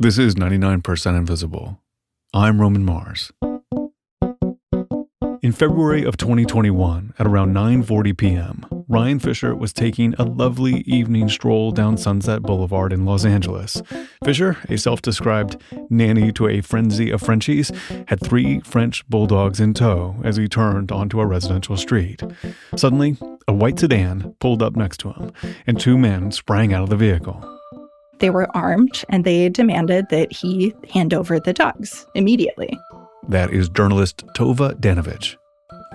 This is 99% Invisible. I'm Roman Mars. In February of 2021, at around 9:40 p.m., Ryan Fisher was taking a lovely evening stroll down Sunset Boulevard in Los Angeles. Fisher, a self-described nanny to a frenzy of Frenchies, had 3 French bulldogs in tow as he turned onto a residential street. Suddenly, a white sedan pulled up next to him, and 2 men sprang out of the vehicle. They were armed, and they demanded that he hand over the dogs immediately. That is journalist Tove Danovich.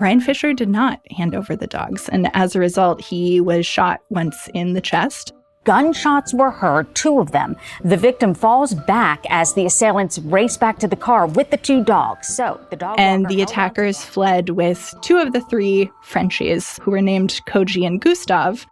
Ryan Fisher did not hand over the dogs, and as a result, he was shot once in the chest. Gunshots were heard, 2 of them. The victim falls back as the assailants race back to the car with the 2 dogs. And the attackers fled with 2 of the 3 Frenchies, who were named Koji and Gustav.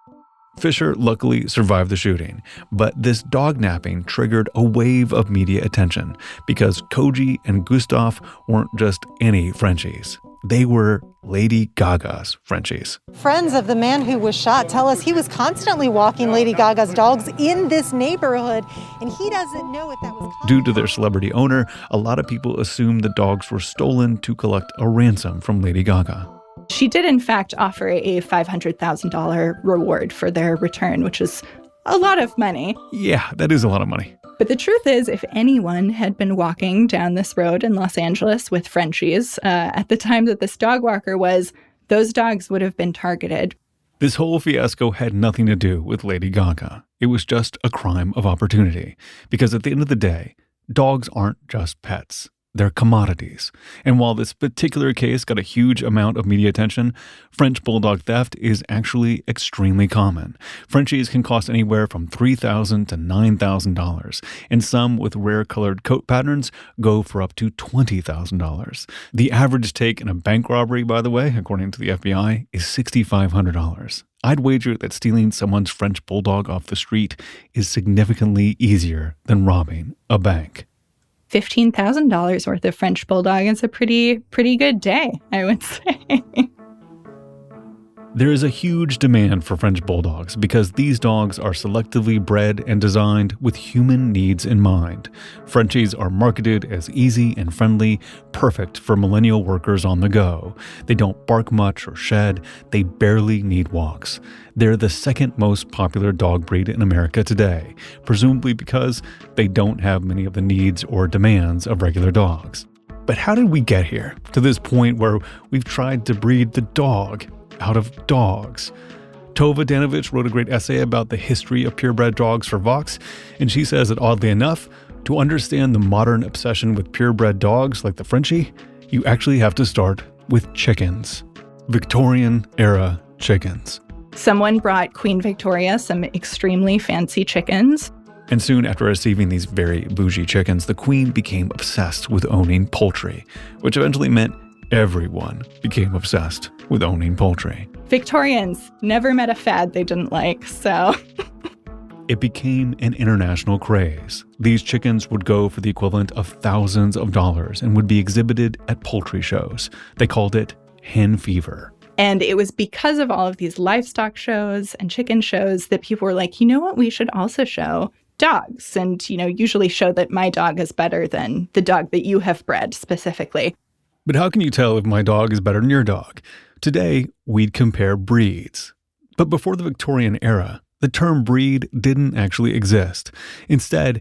Fisher luckily survived the shooting, but this dog napping triggered a wave of media attention because Koji and Gustav weren't just any Frenchies. They were Lady Gaga's Frenchies. Friends of the man who was shot tell us he was constantly walking Lady Gaga's dogs in this neighborhood, and he doesn't know if that was... Due to their celebrity owner, a lot of people assumed the dogs were stolen to collect a ransom from Lady Gaga. She did, in fact, offer a $500,000 reward for their return, which is a lot of money. Yeah, that is a lot of money. But the truth is, if anyone had been walking down this road in Los Angeles with Frenchies at the time that this dog walker was, those dogs would have been targeted. This whole fiasco had nothing to do with Lady Gaga. It was just a crime of opportunity. Because at the end of the day, dogs aren't just pets. They're commodities. And while this particular case got a huge amount of media attention, French bulldog theft is actually extremely common. Frenchies can cost anywhere from $3,000 to $9,000, and some with rare colored coat patterns go for up to $20,000. The average take in a bank robbery, by the way, according to the FBI, is $6,500. I'd wager that stealing someone's French bulldog off the street is significantly easier than robbing a bank. $15,000 worth of French bulldog is a pretty good day, I would say. There is a huge demand for French bulldogs because these dogs are selectively bred and designed with human needs in mind. Frenchies are marketed as easy and friendly, perfect for millennial workers on the go. They don't bark much or shed. They barely need walks. They're the second most popular dog breed in America today, presumably because they don't have many of the needs or demands of regular dogs. But how did we get here, to this point where we've tried to breed the dog out of dogs? Tove Danovich wrote a great essay about the history of purebred dogs for Vox, and she says that oddly enough, to understand the modern obsession with purebred dogs like the Frenchie, you actually have to start with chickens. Victorian-era chickens. Someone brought Queen Victoria some extremely fancy chickens. And soon after receiving these very bougie chickens, the Queen became obsessed with owning poultry, which eventually meant everyone became obsessed with owning poultry. Victorians never met a fad they didn't like, so... It became an international craze. These chickens would go for the equivalent of thousands of dollars and would be exhibited at poultry shows. They called it hen fever. And it was because of all of these livestock shows and chicken shows that people were like, you know what, we should also show dogs and, usually show that my dog is better than the dog that you have bred specifically. But how can you tell if my dog is better than your dog? Today, we'd compare breeds. But before the Victorian era, the term breed didn't actually exist. Instead,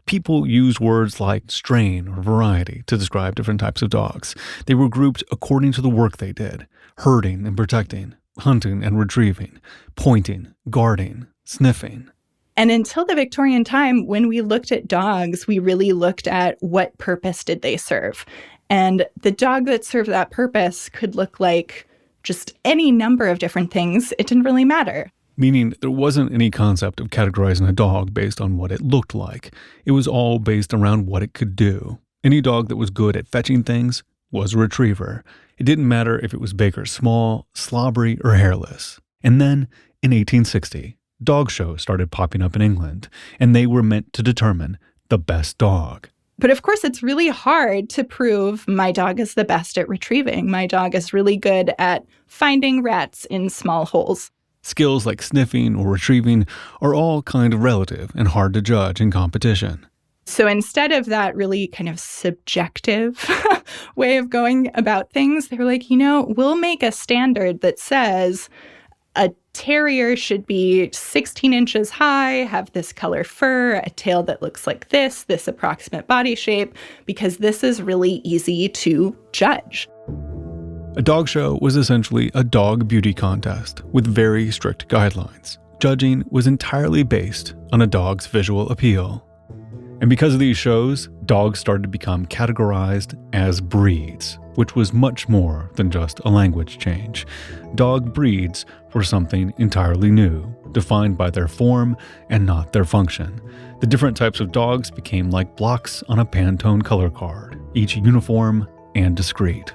people used words like strain or variety to describe different types of dogs. They were grouped according to the work they did: herding and protecting, hunting and retrieving, pointing, guarding, sniffing. And until the Victorian time, when we looked at dogs, we really looked at what purpose did they serve. And the dog that served that purpose could look like just any number of different things. It didn't really matter. Meaning there wasn't any concept of categorizing a dog based on what it looked like. It was all based around what it could do. Any dog that was good at fetching things was a retriever. It didn't matter if it was big or small, slobbery or hairless. And then, in 1860, dog shows started popping up in England, and they were meant to determine the best dog. But of course, it's really hard to prove my dog is the best at retrieving. My dog is really good at finding rats in small holes. Skills like sniffing or retrieving are all kind of relative and hard to judge in competition. So instead of that really kind of subjective way of going about things, they were like, we'll make a standard that says a terrier should be 16 inches high, have this color fur, a tail that looks like this approximate body shape, because this is really easy to judge. A dog show was essentially a dog beauty contest with very strict guidelines. Judging was entirely based on a dog's visual appeal. And because of these shows, dogs started to become categorized as breeds, which was much more than just a language change. Dog breeds were something entirely new, defined by their form and not their function. The different types of dogs became like blocks on a Pantone color card, each uniform and discrete.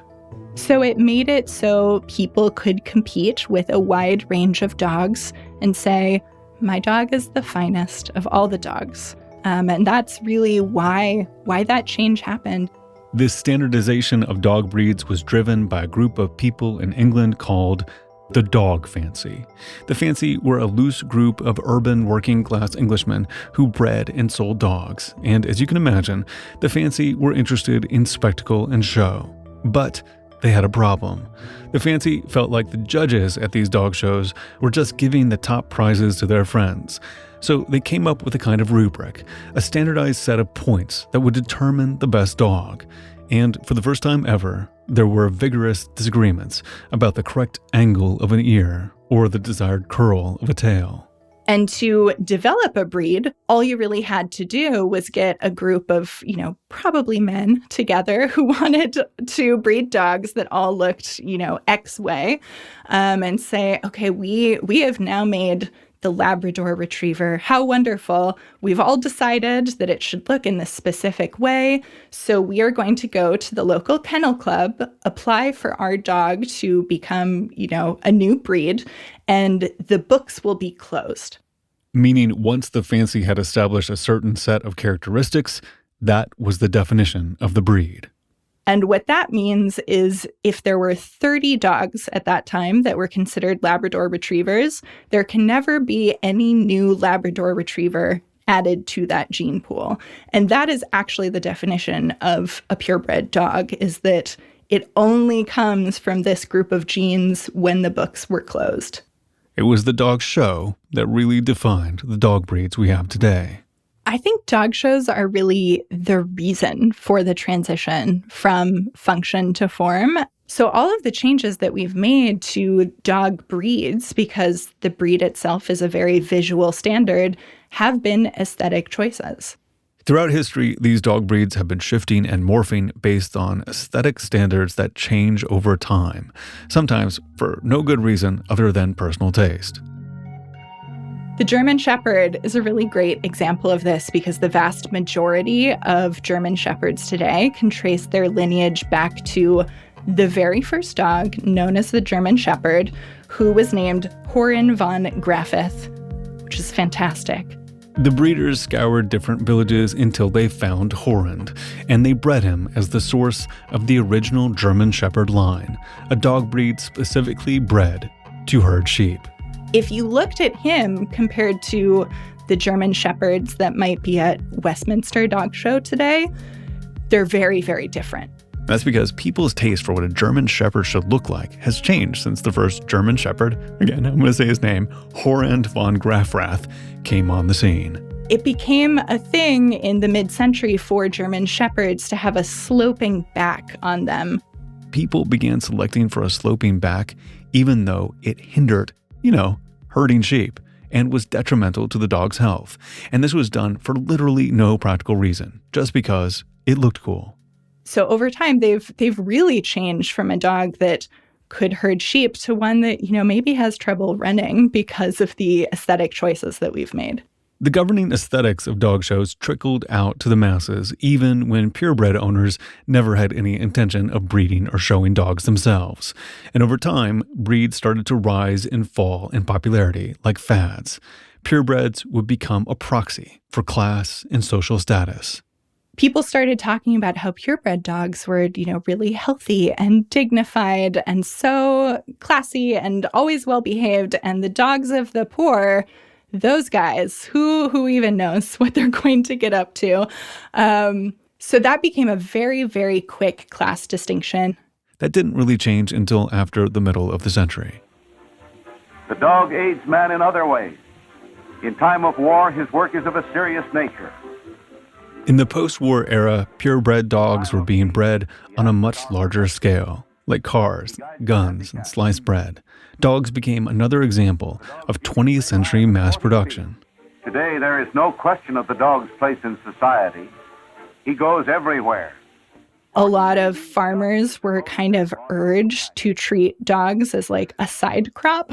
So it made it so people could compete with a wide range of dogs and say, my dog is the finest of all the dogs. And that's really why that change happened. This standardization of dog breeds was driven by a group of people in England called the dog fancy. The fancy were a loose group of urban working-class Englishmen who bred and sold dogs. And as you can imagine, the fancy were interested in spectacle and show. But they had a problem. The fancy felt like the judges at these dog shows were just giving the top prizes to their friends. So they came up with a kind of rubric, a standardized set of points that would determine the best dog. And for the first time ever, there were vigorous disagreements about the correct angle of an ear or the desired curl of a tail. And to develop a breed, all you really had to do was get a group of, probably men together who wanted to breed dogs that all looked, X way, and say, okay, we have now made the Labrador Retriever. How wonderful. We've all decided that it should look in this specific way. So we are going to go to the local kennel club, apply for our dog to become, a new breed, and the books will be closed. Meaning once the fancy had established a certain set of characteristics, that was the definition of the breed. And what that means is if there were 30 dogs at that time that were considered Labrador Retrievers, there can never be any new Labrador Retriever added to that gene pool. And that is actually the definition of a purebred dog, is that it only comes from this group of genes when the books were closed. It was the dog show that really defined the dog breeds we have today. I think dog shows are really the reason for the transition from function to form. So all of the changes that we've made to dog breeds, because the breed itself is a very visual standard, have been aesthetic choices. Throughout history, these dog breeds have been shifting and morphing based on aesthetic standards that change over time, sometimes for no good reason other than personal taste. The German Shepherd is a really great example of this because the vast majority of German Shepherds today can trace their lineage back to the very first dog known as the German Shepherd, who was named Horin von Graffith, which is fantastic. The breeders scoured different villages until they found Horand, and they bred him as the source of the original German Shepherd line, a dog breed specifically bred to herd sheep. If you looked at him compared to the German Shepherds that might be at Westminster Dog Show today, they're very, very different. That's because people's taste for what a German Shepherd should look like has changed since the first German Shepherd, again, I'm going to say his name, Horand von Graffrath, came on the scene. It became a thing in the mid-century for German Shepherds to have a sloping back on them. People began selecting for a sloping back, even though it hindered, herding sheep, and was detrimental to the dog's health. And this was done for literally no practical reason, just because it looked cool. So over time, they've really changed from a dog that could herd sheep to one that, maybe has trouble running because of the aesthetic choices that we've made. The governing aesthetics of dog shows trickled out to the masses, even when purebred owners never had any intention of breeding or showing dogs themselves. And over time, breeds started to rise and fall in popularity like fads. Purebreds would become a proxy for class and social status. People started talking about how purebred dogs were, really healthy and dignified and so classy and always well-behaved. And the dogs of the poor, those guys, who even knows what they're going to get up to? So that became a very, very quick class distinction. That didn't really change until after the middle of the century. The dog aids man in other ways. In time of war, his work is of a serious nature. In the post-war era, purebred dogs were being bred on a much larger scale, like cars, guns, and sliced bread. Dogs became another example of 20th century mass production. Today, there is no question of the dog's place in society. He goes everywhere. A lot of farmers were kind of urged to treat dogs as like a side crop.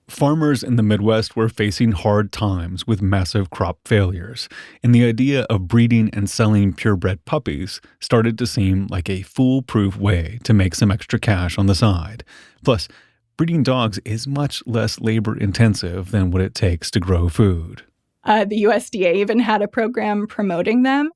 Farmers in the Midwest were facing hard times with massive crop failures, and the idea of breeding and selling purebred puppies started to seem like a foolproof way to make some extra cash on the side. Plus, breeding dogs is much less labor-intensive than what it takes to grow food. The USDA even had a program promoting them.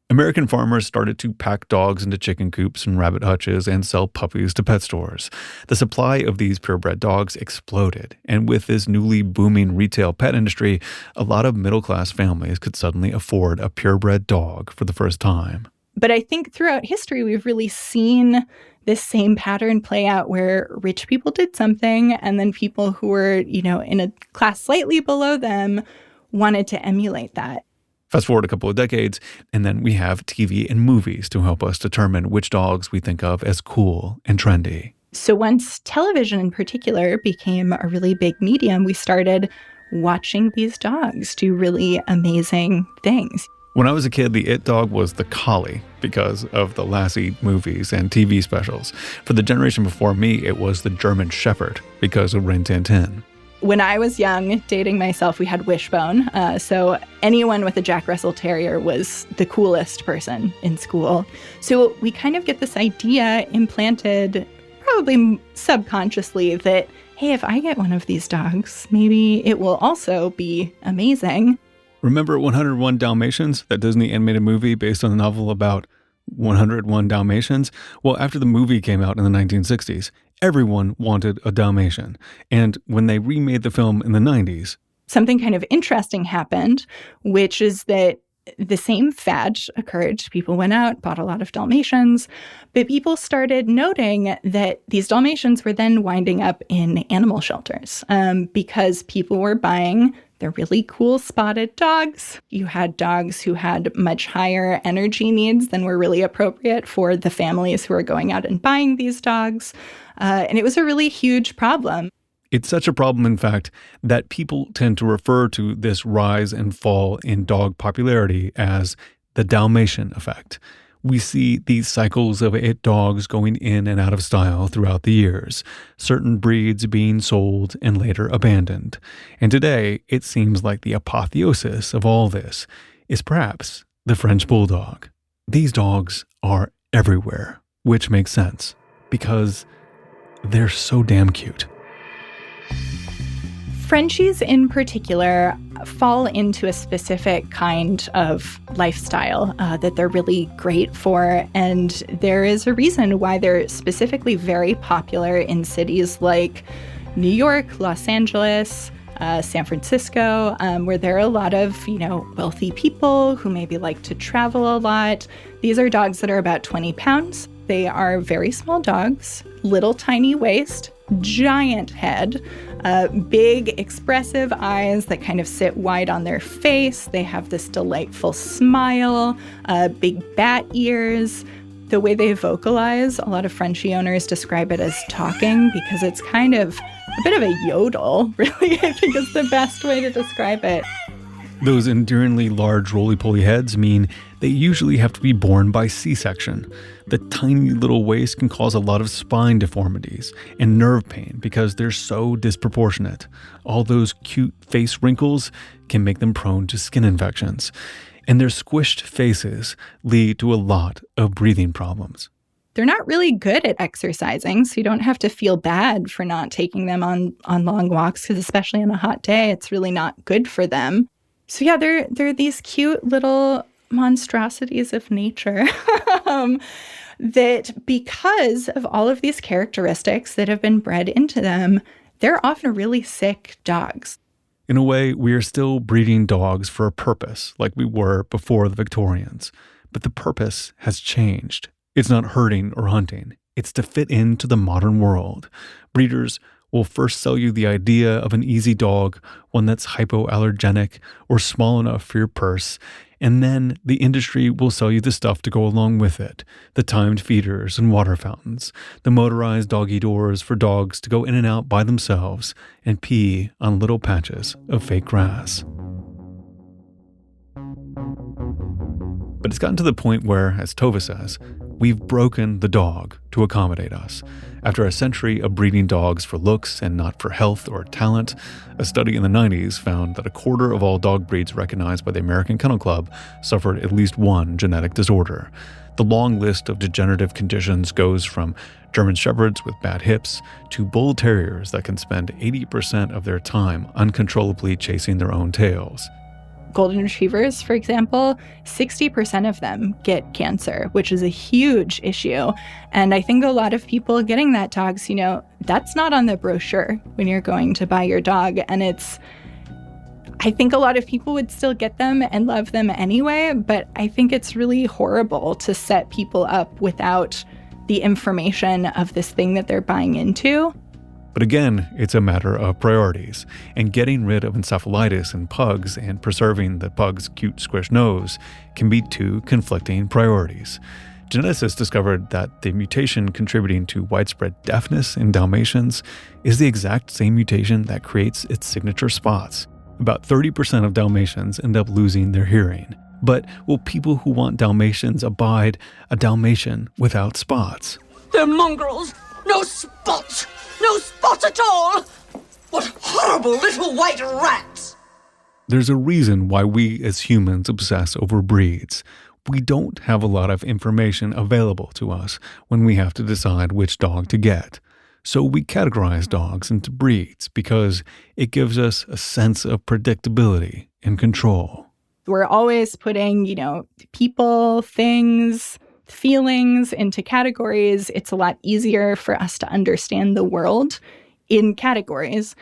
American farmers started to pack dogs into chicken coops and rabbit hutches and sell puppies to pet stores. The supply of these purebred dogs exploded, and with this newly booming retail pet industry, a lot of middle-class families could suddenly afford a purebred dog for the first time. But I think throughout history, we've really seen this same pattern play out where rich people did something, and then people who were, in a class slightly below them wanted to emulate that. Fast forward a couple of decades, and then we have TV and movies to help us determine which dogs we think of as cool and trendy. So once television in particular became a really big medium, we started watching these dogs do really amazing things. When I was a kid, the it dog was the collie because of the Lassie movies and TV specials. For the generation before me, it was the German Shepherd because of Rin Tin Tin. When I was young, dating myself, we had Wishbone. So anyone with a Jack Russell Terrier was the coolest person in school. So we kind of get this idea implanted, probably subconsciously, that, hey, if I get one of these dogs, maybe it will also be amazing. Remember 101 Dalmatians, that Disney animated movie based on the novel about 101 Dalmatians? Well, after the movie came out in the 1960s, everyone wanted a Dalmatian. And when they remade the film in the 90s, something kind of interesting happened, which is that the same fad occurred. People went out, bought a lot of Dalmatians, but people started noting that these Dalmatians were then winding up in animal shelters because people were buying the really cool spotted dogs. You had dogs who had much higher energy needs than were really appropriate for the families who were going out and buying these dogs. And it was a really huge problem. It's such a problem, in fact, that people tend to refer to this rise and fall in dog popularity as the Dalmatian effect. We see these cycles of it dogs going in and out of style throughout the years, certain breeds being sold and later abandoned. And today, it seems like the apotheosis of all this is perhaps the French bulldog. These dogs are everywhere, which makes sense because they're so damn cute. Frenchies in particular fall into a specific kind of lifestyle that they're really great for. And there is a reason why they're specifically very popular in cities like New York, Los Angeles, San Francisco, where there are a lot of, wealthy people who maybe like to travel a lot. These are dogs that are about 20 pounds. They are very small dogs, little tiny waist, giant head, big expressive eyes that kind of sit wide on their face. They have this delightful smile, big bat ears. The way they vocalize, a lot of Frenchie owners describe it as talking because it's kind of a bit of a yodel, really, I think is the best way to describe it. Those endearingly large roly-poly heads mean they usually have to be born by C-section. The tiny little waist can cause a lot of spine deformities and nerve pain because they're so disproportionate. All those cute face wrinkles can make them prone to skin infections. And their squished faces lead to a lot of breathing problems. They're not really good at exercising, so you don't have to feel bad for not taking them on long walks, because especially on a hot day, it's really not good for them. So yeah, they're these cute little monstrosities of nature that because of all of these characteristics that have been bred into them, they're often really sick dogs. In a way, we are still breeding dogs for a purpose, like we were before the Victorians. But the purpose has changed. It's not herding or hunting. It's to fit into the modern world. Breeders will first sell you the idea of an easy dog, one that's hypoallergenic or small enough for your purse, and then the industry will sell you the stuff to go along with it. The timed feeders and water fountains, the motorized doggy doors for dogs to go in and out by themselves and pee on little patches of fake grass. But it's gotten to the point where, as Tove says, we've broken the dog to accommodate us. After a century of breeding dogs for looks and not for health or talent, a study in the 90s found that a quarter of all dog breeds recognized by the American Kennel Club suffered at least one genetic disorder. The long list of degenerative conditions goes from German Shepherds with bad hips to bull terriers that can spend 80% of their time uncontrollably chasing their own tails. Golden retrievers, for example, 60% of them get cancer, which is a huge issue. And I think a lot of people getting that dogs, that's not on the brochure when you're going to buy your dog. And I think a lot of people would still get them and love them anyway, but I think it's really horrible to set people up without the information of this thing that they're buying into. But again, it's a matter of priorities, and getting rid of encephalitis in pugs and preserving the pug's cute squish nose can be two conflicting priorities. Geneticists discovered that the mutation contributing to widespread deafness in Dalmatians is the exact same mutation that creates its signature spots. About 30% of Dalmatians end up losing their hearing. But will people who want Dalmatians abide a Dalmatian without spots? They're mongrels! No spots! No spots at all! What horrible little white rats! There's a reason why we as humans obsess over breeds. We don't have a lot of information available to us when we have to decide which dog to get. So we categorize dogs into breeds because it gives us a sense of predictability and control. We're always putting, people, things, feelings into categories. It's a lot easier for us to understand the world in categories.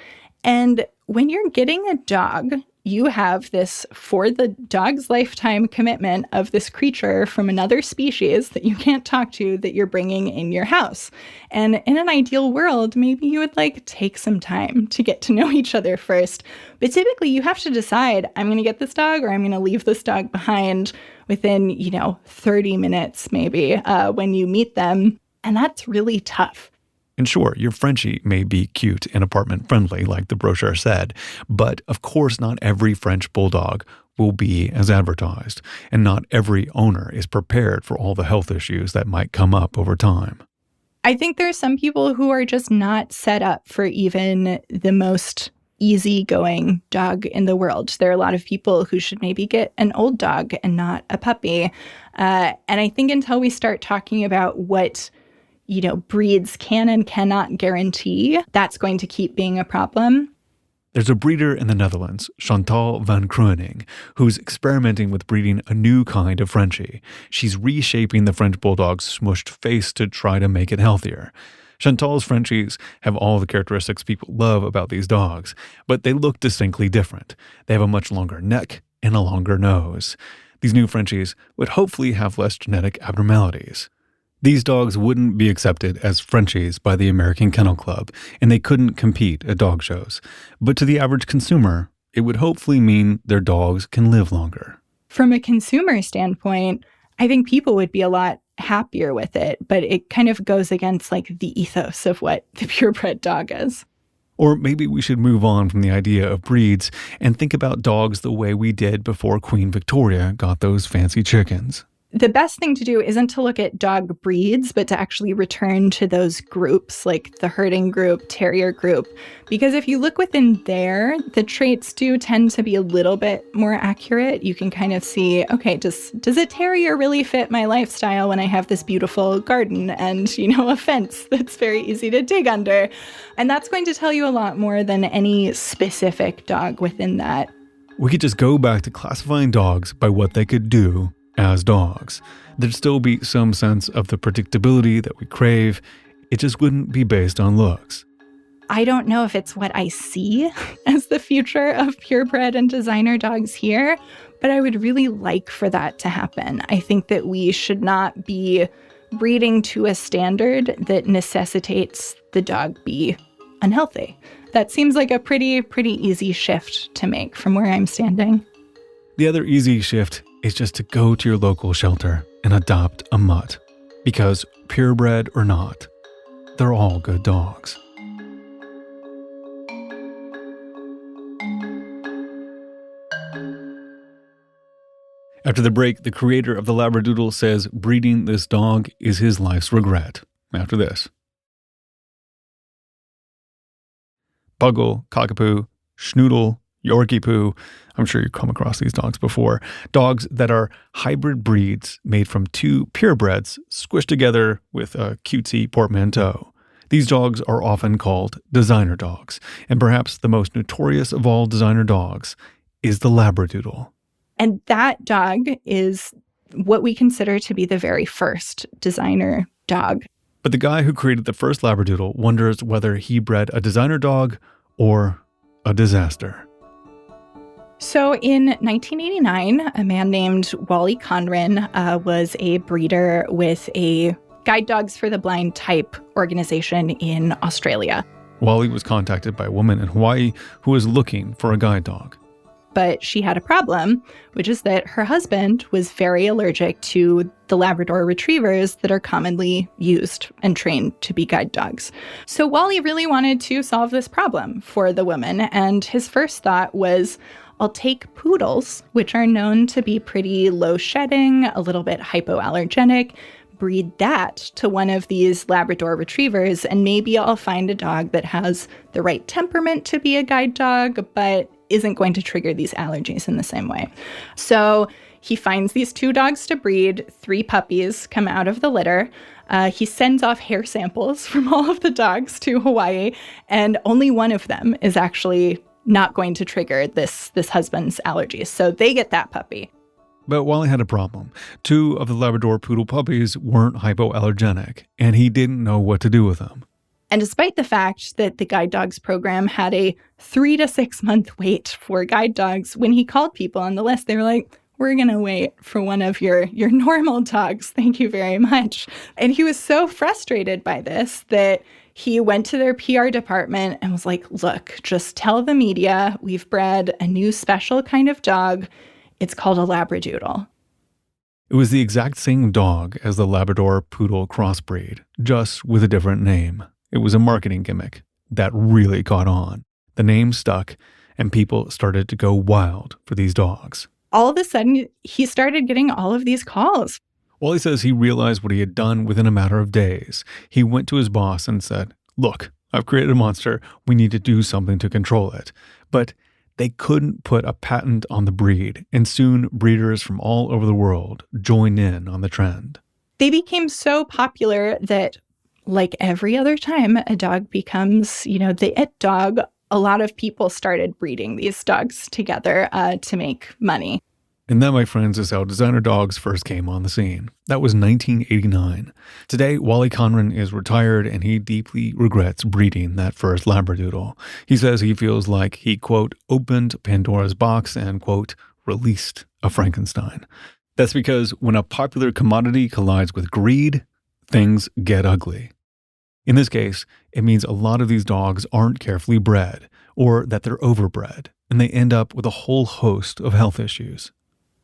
And when you're getting a dog, you have this, for the dog's lifetime commitment of this creature from another species that you can't talk to that you're bringing in your house. And in an ideal world, maybe you would take some time to get to know each other first. But typically you have to decide, I'm going to get this dog or I'm going to leave this dog behind within, 30 minutes maybe when you meet them. And that's really tough. And sure, your Frenchie may be cute and apartment friendly, like the brochure said, but of course not every French bulldog will be as advertised, and not every owner is prepared for all the health issues that might come up over time. I think there are some people who are just not set up for even the most easygoing dog in the world. There are a lot of people who should maybe get an old dog and not a puppy. And I think until we start talking about what breeds can and cannot guarantee, that's going to keep being a problem. There's a breeder in the Netherlands, Chantal van Kruening, who's experimenting with breeding a new kind of Frenchie. She's reshaping the French bulldog's smushed face to try to make it healthier. Chantal's Frenchies have all the characteristics people love about these dogs, but they look distinctly different. They have a much longer neck and a longer nose. These new Frenchies would hopefully have less genetic abnormalities. These dogs wouldn't be accepted as Frenchies by the American Kennel Club, and they couldn't compete at dog shows. But to the average consumer, it would hopefully mean their dogs can live longer. From a consumer standpoint, I think people would be a lot happier with it, but it kind of goes against the ethos of what the purebred dog is. Or maybe we should move on from the idea of breeds and think about dogs the way we did before Queen Victoria got those fancy chickens. The best thing to do isn't to look at dog breeds, but to actually return to those groups, like the herding group, terrier group. Because if you look within there, the traits do tend to be a little bit more accurate. You can kind of see, okay, does a terrier really fit my lifestyle when I have this beautiful garden and, a fence that's very easy to dig under? And that's going to tell you a lot more than any specific dog within that. We could just go back to classifying dogs by what they could do as dogs. There'd still be some sense of the predictability that we crave. It just wouldn't be based on looks. I don't know if it's what I see as the future of purebred and designer dogs here, but I would really like for that to happen. I think that we should not be breeding to a standard that necessitates the dog be unhealthy. That seems like a pretty easy shift to make from where I'm standing. The other easy shift is just to go to your local shelter and adopt a mutt. Because purebred or not, they're all good dogs. After the break, the creator of the Labradoodle says breeding this dog is his life's regret. After this. Puggle, Cockapoo, Schnoodle, Yorkie Poo. I'm sure you've come across these dogs before. Dogs that are hybrid breeds made from two purebreds squished together with a cutesy portmanteau. These dogs are often called designer dogs, and perhaps the most notorious of all designer dogs is the Labradoodle. And that dog is what we consider to be the very first designer dog. But the guy who created the first Labradoodle wonders whether he bred a designer dog or a disaster. So in 1989, a man named Wally Conran was a breeder with a Guide Dogs for the Blind type organization in Australia. Wally was contacted by a woman in Hawaii who was looking for a guide dog. But she had a problem, which is that her husband was very allergic to the Labrador retrievers that are commonly used and trained to be guide dogs. So Wally really wanted to solve this problem for the woman, and his first thought was, I'll take poodles, which are known to be pretty low shedding, a little bit hypoallergenic, breed that to one of these Labrador retrievers, and maybe I'll find a dog that has the right temperament to be a guide dog, but isn't going to trigger these allergies in the same way. So he finds these two dogs to breed, 3 puppies come out of the litter. He sends off hair samples from all of the dogs to Hawaii, and only one of them is actually not going to trigger this husband's allergies. So they get that puppy. But Wally had a problem. 2 of the Labrador poodle puppies weren't hypoallergenic, and he didn't know what to do with them. And despite the fact that the Guide Dogs program had a 3 to 6 month wait for guide dogs, when he called people on the list, they were like, we're going to wait for one of your normal dogs. Thank you very much. And he was so frustrated by this that he went to their PR department and was like, look, just tell the media we've bred a new special kind of dog. It's called a Labradoodle. It was the exact same dog as the Labrador Poodle crossbreed, just with a different name. It was a marketing gimmick that really caught on. The name stuck, and people started to go wild for these dogs. All of a sudden, he started getting all of these calls. Wally says he realized what he had done within a matter of days. He went to his boss and said, look, I've created a monster. We need to do something to control it. But they couldn't put a patent on the breed, and soon breeders from all over the world joined in on the trend. They became so popular that, like every other time a dog becomes, the it dog, a lot of people started breeding these dogs together to make money. And that, my friends, is how designer dogs first came on the scene. That was 1989. Today, Wally Conran is retired, and he deeply regrets breeding that first Labradoodle. He says he feels like he, quote, opened Pandora's box and, quote, released a Frankenstein. That's because when a popular commodity collides with greed, things get ugly. In this case, it means a lot of these dogs aren't carefully bred, or that they're overbred, and they end up with a whole host of health issues.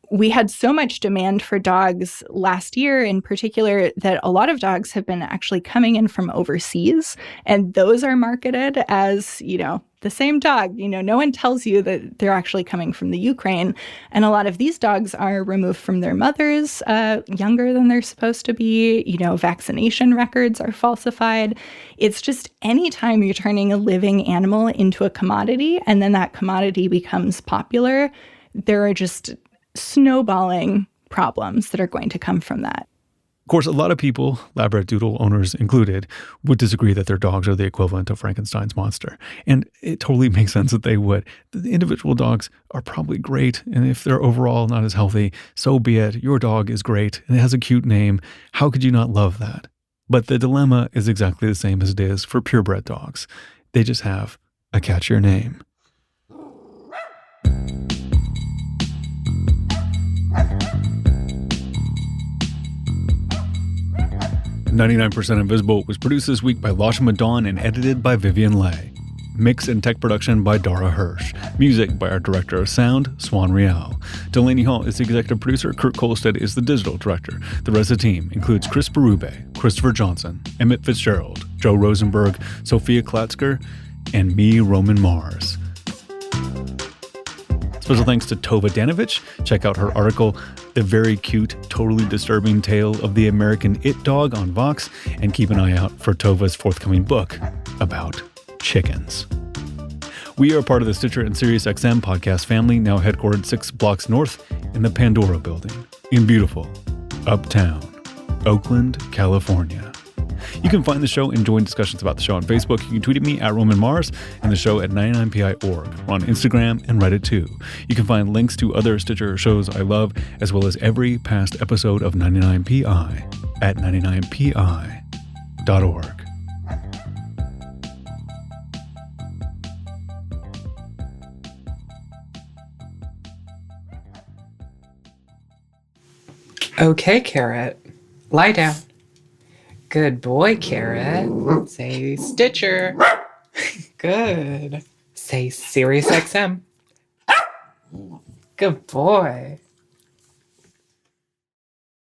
We had so much demand for dogs last year in particular that a lot of dogs have been actually coming in from overseas, and those are marketed as, the same dog. No one tells you that they're actually coming from the Ukraine. And a lot of these dogs are removed from their mothers younger than they're supposed to be. Vaccination records are falsified. It's just anytime you're turning a living animal into a commodity and then that commodity becomes popular, there are just snowballing problems that are going to come from that. Of course, a lot of people, Labradoodle owners included, would disagree that their dogs are the equivalent of Frankenstein's monster. And it totally makes sense that they would. The individual dogs are probably great, and if they're overall not as healthy, so be it. Your dog is great, and it has a cute name. How could you not love that? But the dilemma is exactly the same as it is for purebred dogs. They just have a catchier name. "99% Invisible" was produced this week by Lasha Madon and edited by Vivian Leigh. Mix and tech production by Dara Hirsch. Music by our director of sound, Swan Rial. Delaney Hall is the executive producer. Kurt Kolstad is the digital director. The rest of the team includes Chris Berube, Christopher Johnson, Emmett Fitzgerald, Joe Rosenberg, Sophia Klatzker, and me, Roman Mars. Special thanks to Tove Danovich. Check out her article, The Very Cute, Totally Disturbing Tale of the American It Dog on Vox, and keep an eye out for Tova's forthcoming book about chickens. We are part of the Stitcher and SiriusXM podcast family, now headquartered 6 blocks north in the Pandora building in beautiful uptown Oakland, California. You can find the show and join discussions about the show on Facebook. You can tweet at me at Roman Mars and the show at 99pi.org. We're on Instagram and Reddit too. You can find links to other Stitcher shows I love, as well as every past episode of 99pi at 99pi.org. Okay, Carrot. Lie down. Good boy, Carrot. Say Stitcher. Good. Say SiriusXM. Good boy.